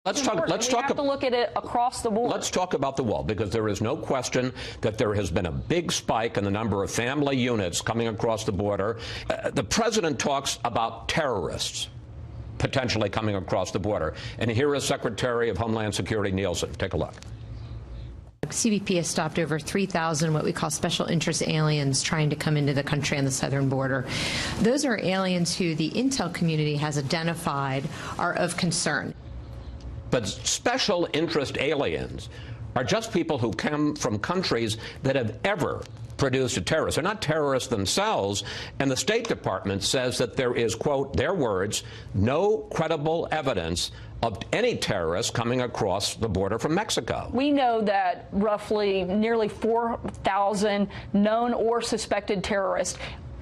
Let's have to look at it across the board. Let's talk about the wall, because there is no question that there has been a big spike in the number of family units coming across the border. The president talks about terrorists potentially coming across the border. And here is Secretary of Homeland Security Nielsen. Take a look. CBP has stopped over 3,000 what we call special interest aliens trying to come into the country on the southern border. Those are aliens who the intel community has identified are of concern. But special interest aliens are just people who come from countries that have ever produced a terrorist. They're not terrorists themselves, and the State Department says that there is, quote, their words, no credible evidence of any terrorists coming across the border from Mexico. We know that roughly nearly 4,000 known or suspected terrorists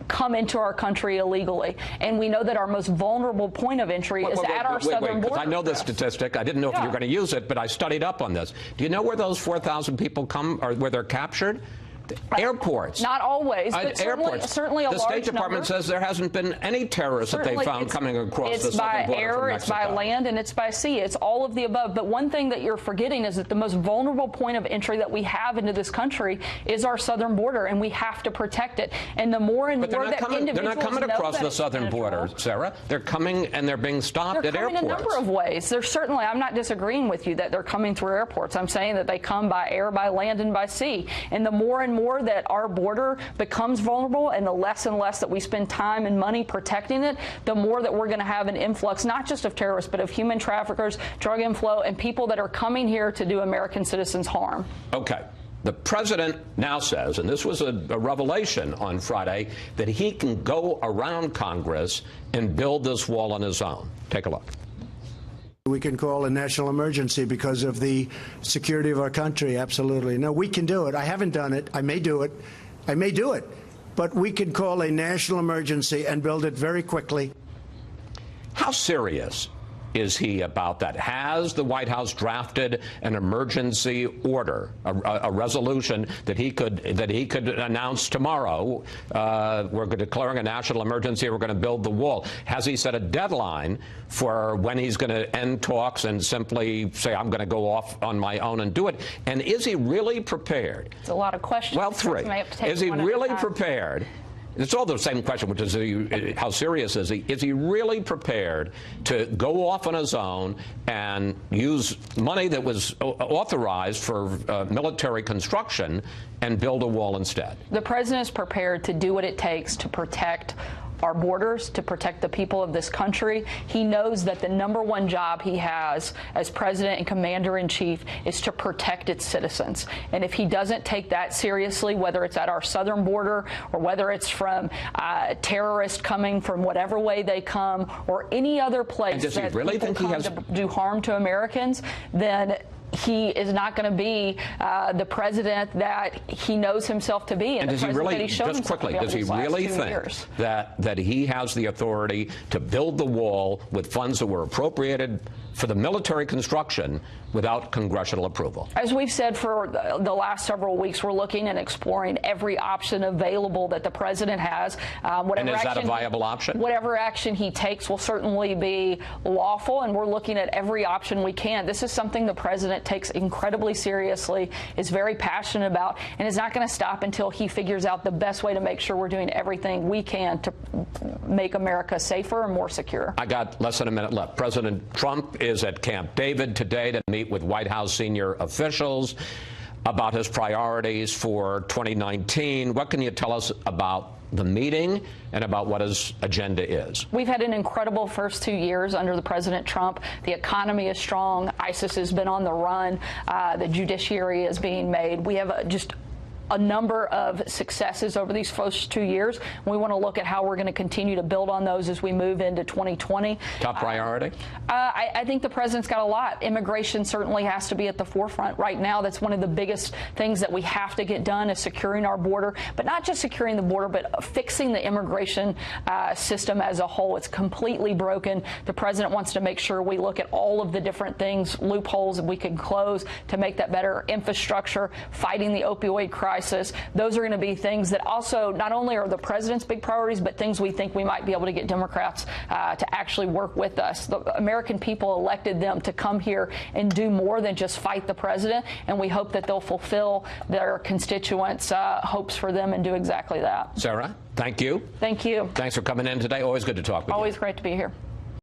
come into our country illegally. And we know that our most vulnerable point of entry is at our southern border. I know this statistic. I didn't know if you were going to use it, but I studied up on this. Do you know where those 4,000 people come, or where they're captured? Airports. Not always, but airports. Certainly a large number. The State Department says there hasn't been any terrorists that they found coming across the southern border from Mexico. It's by air, it's by land, and it's by sea. It's all of the above. But one thing that you're forgetting is that the most vulnerable point of entry that we have into this country is our southern border, and we have to protect it. And the more and more that individuals they're not coming across the southern border, Sarah. They're coming, and they're being stopped at airports. They're coming a number of ways. They're certainly, I'm not disagreeing with you that they're coming through airports. I'm saying that they come by air, by land, and by sea. And the more and more that our border becomes vulnerable, and the less and less that we spend time and money protecting it, the more that we're going to have an influx, not just of terrorists, but of human traffickers, drug inflow, and people that are coming here to do American citizens harm. Okay. The president now says, and this was a revelation on Friday, that he can go around Congress and build this wall on his own. Take a look. We can call a national emergency because of the security of our country. Absolutely. No, we can do it. I haven't done it. I may do it. I may do it. But we can call a national emergency and build it very quickly. How serious is he about that? Has the White House drafted an emergency order, a resolution that he could announce tomorrow? We're declaring a national emergency. We're going to build the wall. Has he set a deadline for when he's going to end talks and simply say, I'm going to go off on my own and do it? And is he really prepared? It's a lot of questions. Well, three. Is he really prepared? It's all the same question, which is how serious is he? Is he really prepared to go off on his own and use money that was authorized for military construction and build a wall instead? The president is prepared to do what it takes to protect our borders, to protect the people of this country. He knows that the #1 job he has as president and commander-in-chief is to protect its citizens. And if he doesn't take that seriously, whether it's at our southern border or whether it's from terrorists coming from whatever way they come or any other place that people come to do harm to Americans, then he is not going to be the president that he knows himself to be. And does he really, just quickly, does he really think that he has the authority to build the wall with funds that were appropriated for the military construction without congressional approval? As we've said for the last several weeks, we're looking and exploring every option available that the president has. And is that a viable option? Whatever action he takes will certainly be lawful, and we're looking at every option we can. This is something the president takes incredibly seriously, is very passionate about, and is not going to stop until he figures out the best way to make sure we're doing everything we can to make America safer and more secure. I got less than a minute left. President Trump is at Camp David today to meet with White House senior officials about his priorities for 2019. What can you tell us about the meeting and about what his agenda is? We've had an incredible first 2 years under the President Trump. The economy is strong. ISIS has been on the run. The judiciary is being made. We have just a number of successes over these first 2 years. We want to look at how we're going to continue to build on those as we move into 2020. Top priority? I think the president's got a lot. Immigration certainly has to be at the forefront. Right now, that's one of the biggest things that we have to get done is securing our border, but not just securing the border, but fixing the immigration system as a whole. It's completely broken. The president wants to make sure we look at all of the different things, loopholes that we can close to make that better. Infrastructure, fighting the opioid crisis, crisis. Those are going to be things that also not only are the president's big priorities, but things we think we might be able to get Democrats to actually work with us. The American people elected them to come here and do more than just fight the president, and we hope that they'll fulfill their constituents' hopes for them and do exactly that. Sarah, thank you. Thank you. Thanks for coming in today. Always good to talk with you. Always great to be here.